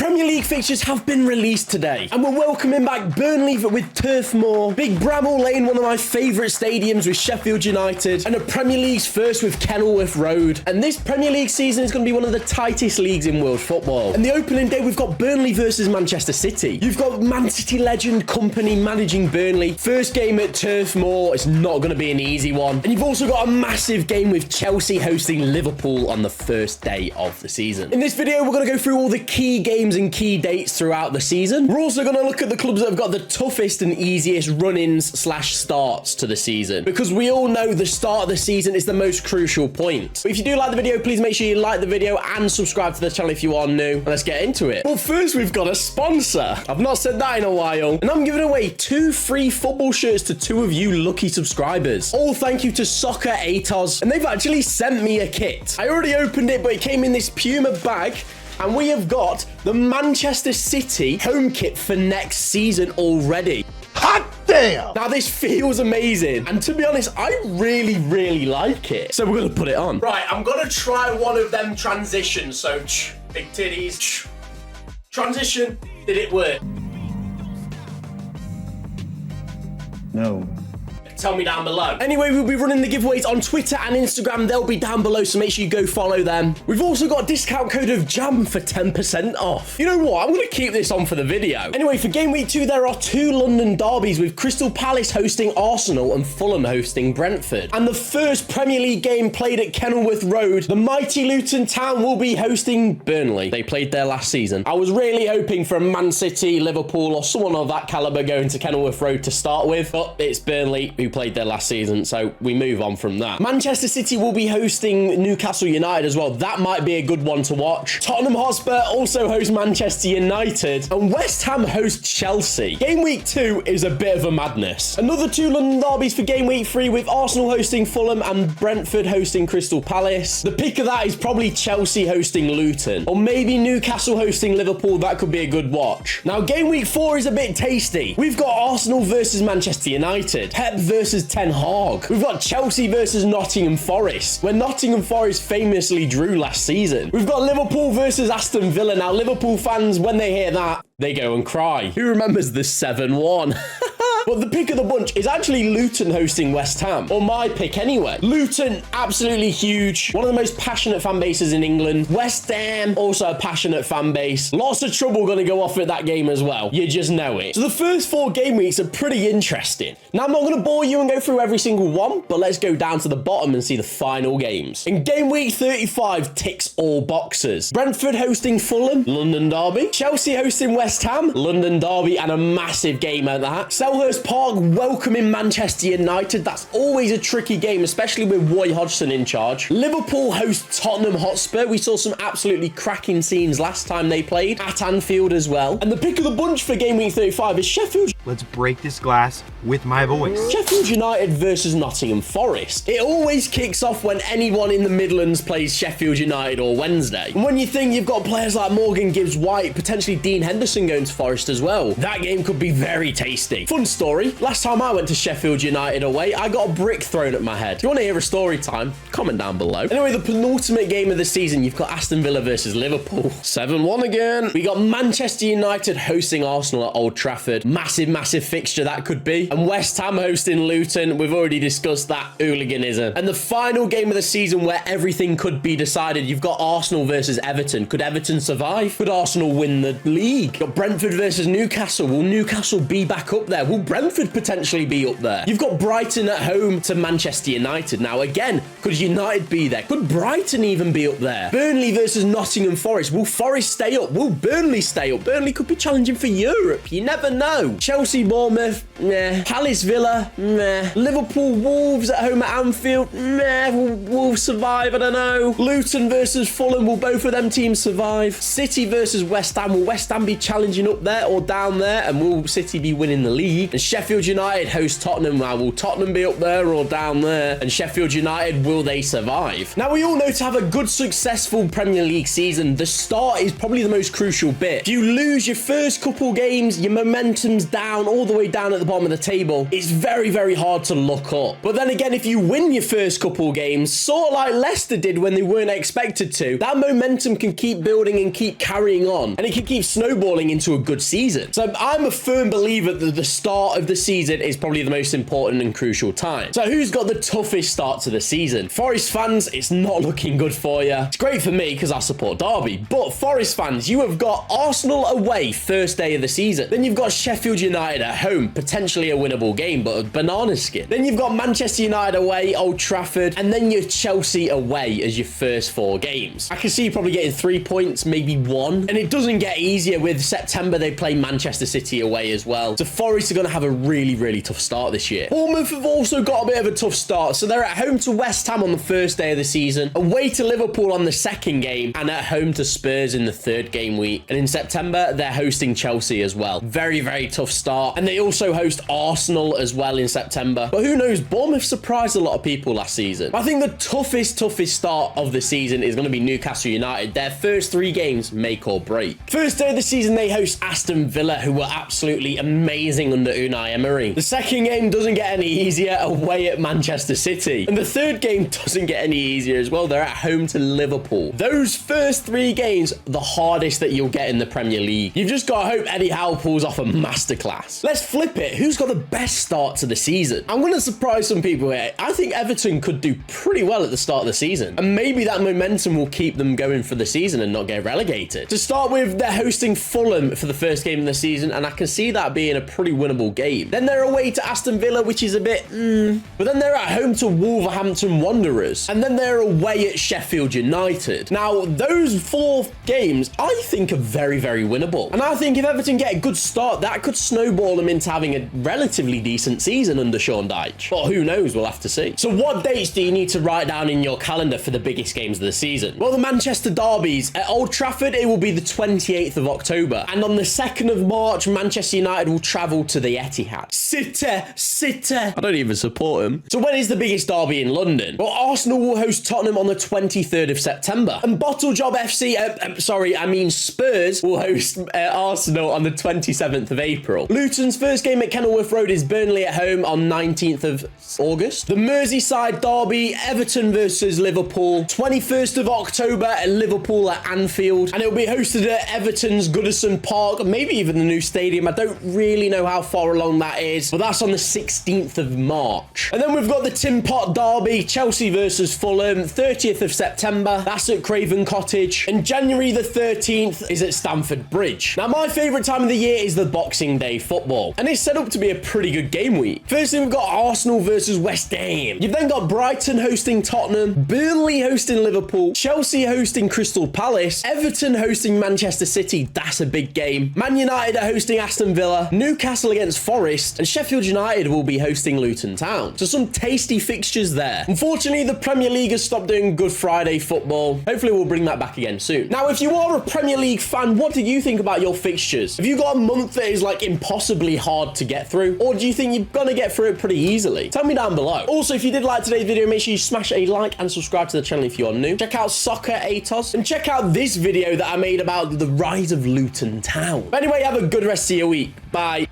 Premier League fixtures have been released today, and we're welcoming back Burnley with Turf Moor, Big Bramall Lane, one of my favourite stadiums with Sheffield United, and a Premier League's first with Kenilworth Road. And this Premier League season is going to be one of the tightest leagues in world football. And the opening day, we've got Burnley versus Manchester City. You've got Man City legend Company managing Burnley. First game at Turf Moor, it's not going to be an easy one. And you've also got a massive game with Chelsea hosting Liverpool on the first day of the season. In this video, we're going to go through all the key games and key dates throughout the season. We're also going to look at the clubs that have got the toughest and easiest run-ins/starts to the season, because we all know the start of the season is the most crucial point. But if you do like the video, please make sure you like the video and subscribe to the channel if you are new. And let's get into it. But first, we've got a sponsor. I've not said that in a while. And I'm giving away 2 free football shirts to 2 of you lucky subscribers. All thank you to Soccer Atos. And they've actually sent me a kit. I already opened it, but it came in this Puma bag. And we have got the Manchester City home kit for next season already. Hot damn! Now, this feels amazing. And to be honest, I really like it. So we're going to put it on. Right, I'm going to try one of them transitions. So, big titties. Transition. Did it work? No. Tell me down below. Anyway, we'll be running the giveaways on Twitter and Instagram. They'll be down below, so make sure you go follow them. We've also got a discount code of JAM for 10% off. You know what? I'm going to keep this on for the video. Anyway, for game week 2, there are 2 London derbies with Crystal Palace hosting Arsenal and Fulham hosting Brentford. And the first Premier League game played at Kenilworth Road, the mighty Luton Town will be hosting Burnley. They played there last season. I was really hoping for a Man City, Liverpool, or someone of that caliber going to Kenilworth Road to start with, but it's Burnley who played there last season, so we move on from that. Manchester City will be hosting Newcastle United as well. That might be a good one to watch. Tottenham Hotspur also host Manchester United, and West Ham host Chelsea. Game week 2 is a bit of a madness. Another 2 London derbies for game week 3 with Arsenal hosting Fulham and Brentford hosting Crystal Palace. The pick of that is probably Chelsea hosting Luton, or maybe Newcastle hosting Liverpool. That could be a good watch. Now, game week 4 is a bit tasty. We've got Arsenal versus Manchester United, Pep versus Ten Hag. We've got Chelsea versus Nottingham Forest, where Nottingham Forest famously drew last season. We've got Liverpool versus Aston Villa. Now, Liverpool fans, when they hear that, they go and cry. Who remembers the 7-1? But the pick of the bunch is actually Luton hosting West Ham, or my pick anyway. Luton, absolutely huge. One of the most passionate fan bases in England. West Ham, also a passionate fan base. Lots of trouble going to go off at that game as well. You just know it. So the first 4 game weeks are pretty interesting. Now, I'm not going to bore you and go through every single one, but let's go down to the bottom and see the final games. In game week 35 ticks all boxes. Brentford hosting Fulham, London derby. Chelsea hosting West Ham, London derby, and a massive game at that. Selhurst Park welcoming Manchester United. That's always a tricky game, especially with Roy Hodgson in charge. Liverpool host Tottenham Hotspur. We saw some absolutely cracking scenes last time they played at Anfield as well. And the pick of the bunch for game week 35 is Sheffield. Let's break this glass with my voice. Sheffield United versus Nottingham Forest. It always kicks off when anyone in the Midlands plays Sheffield United or Wednesday. And when you think you've got players like Morgan Gibbs-White, potentially Dean Henderson going to Forest as well, that game could be very tasty. Fun story, last time I went to Sheffield United away, I got a brick thrown at my head. If you want to hear a story time, comment down below. Anyway, the penultimate game of the season, you've got Aston Villa versus Liverpool. 7-1 again. We got Manchester United hosting Arsenal at Old Trafford. Massive fixture that could be. And West Ham hosting Luton. We've already discussed that hooliganism. And the final game of the season where everything could be decided, you've got Arsenal versus Everton. Could Everton survive? Could Arsenal win the league? You've got Brentford versus Newcastle. Will Newcastle be back up there? Will Brentford potentially be up there? You've got Brighton at home to Manchester United. Now, again, could United be there? Could Brighton even be up there? Burnley versus Nottingham Forest. Will Forest stay up? Will Burnley stay up? Burnley could be challenging for Europe. You never know. Chelsea Bournemouth, meh. Palace Villa, meh. Liverpool Wolves at home at Anfield, meh. Will Wolves survive? I don't know. Luton versus Fulham. Will both of them teams survive? City versus West Ham. Will West Ham be challenging up there or down there? And will City be winning the league? And And Sheffield United host Tottenham. Now, will Tottenham be up there or down there? And Sheffield United, will they survive? Now, we all know to have a good, successful Premier League season, the start is probably the most crucial bit. If you lose your first couple games, your momentum's down, all the way down at the bottom of the table. It's very, very hard to look up. But then again, if you win your first couple games, sort of like Leicester did when they weren't expected to, that momentum can keep building and keep carrying on, and it can keep snowballing into a good season. So I'm a firm believer that the start of the season is probably the most important and crucial time. So who's got the toughest start to the season? Forest fans, it's not looking good for you. It's great for me because I support Derby, but Forest fans, you have got Arsenal away first day of the season. Then you've got Sheffield United at home, potentially a winnable game, but a banana skin. Then you've got Manchester United away, Old Trafford, and then you're Chelsea away as your first 4 games. I can see you probably getting 3 points, maybe 1. And it doesn't get easier. With September, they play Manchester City away as well. So Forest are going to have a really, really tough start this year. Bournemouth have also got a bit of a tough start. So they're at home to West Ham on the first day of the season, away to Liverpool on the second game, and at home to Spurs in the 3rd game week. And in September, they're hosting Chelsea as well. Very, very tough start. And they also host Arsenal as well in September. But who knows? Bournemouth surprised a lot of people last season. I think the toughest start of the season is going to be Newcastle United. Their first 3 games, make or break. First day of the season, they host Aston Villa, who were absolutely amazing under Unai Emery. The second game doesn't get any easier, away at Manchester City. And the 3rd game doesn't get any easier as well. They're at home to Liverpool. Those first 3 games, the hardest that you'll get in the Premier League. You've just got to hope Eddie Howe pulls off a masterclass. Let's flip it. Who's got the best start to the season? I'm going to surprise some people here. I think Everton could do pretty well at the start of the season. And maybe that momentum will keep them going for the season and not get relegated. To start with, they're hosting Fulham for the first game of the season, and I can see that being a pretty winnable game. Then they're away to Aston Villa, which is a bit, But then they're at home to Wolverhampton Wanderers. And then they're away at Sheffield United. Now, those 4 games, I think are very, very winnable. And I think if Everton get a good start, that could snowball them into having a relatively decent season under Sean Dyche. But who knows? We'll have to see. So what dates do you need to write down in your calendar for the biggest games of the season? Well, the Manchester derbies. At Old Trafford, it will be the 28th of October. And on the 2nd of March, Manchester United will travel to the Etihad. City. I don't even support them. So when is the biggest derby in London? Well, Arsenal will host Tottenham on the 23rd of September. And Bottle Job FC, Spurs will host Arsenal on the 27th of April. Luton's first game at Kenilworth Road is Burnley at home on 19th of August. The Merseyside derby, Everton versus Liverpool, 21st of October at Liverpool at Anfield. And it will be hosted at Everton's Goodison Park, maybe even the new stadium. I don't really know how far along that is, but that's on the 16th of March. And then we've got the Tin Pot derby, Chelsea versus Fulham, 30th of September. That's at Craven Cottage. And January the 13th is at Stamford Bridge. Now, my favourite time of the year is the Boxing Day football, and it's set up to be a pretty good game week. Firstly, we've got Arsenal versus West Ham. You've then got Brighton hosting Tottenham, Burnley hosting Liverpool, Chelsea hosting Crystal Palace, Everton hosting Manchester City. That's a big game. Man United are hosting Aston Villa, Newcastle against Forest, and Sheffield United will be hosting Luton Town. So some tasty fixtures there. Unfortunately, the Premier League has stopped doing Good Friday football. Hopefully, we'll bring that back again soon. Now, if you are a Premier League fan, what do you think about your fixtures? Have you got a month that is like impossibly hard to get through, or do you think you're gonna get through it pretty easily? Tell me down below. Also, if you did like today's video, make sure you smash a like and subscribe to the channel if you're new. Check out Soccer Atos and check out this video that I made about the rise of Luton Town. But anyway, have a good rest of your week. Bye.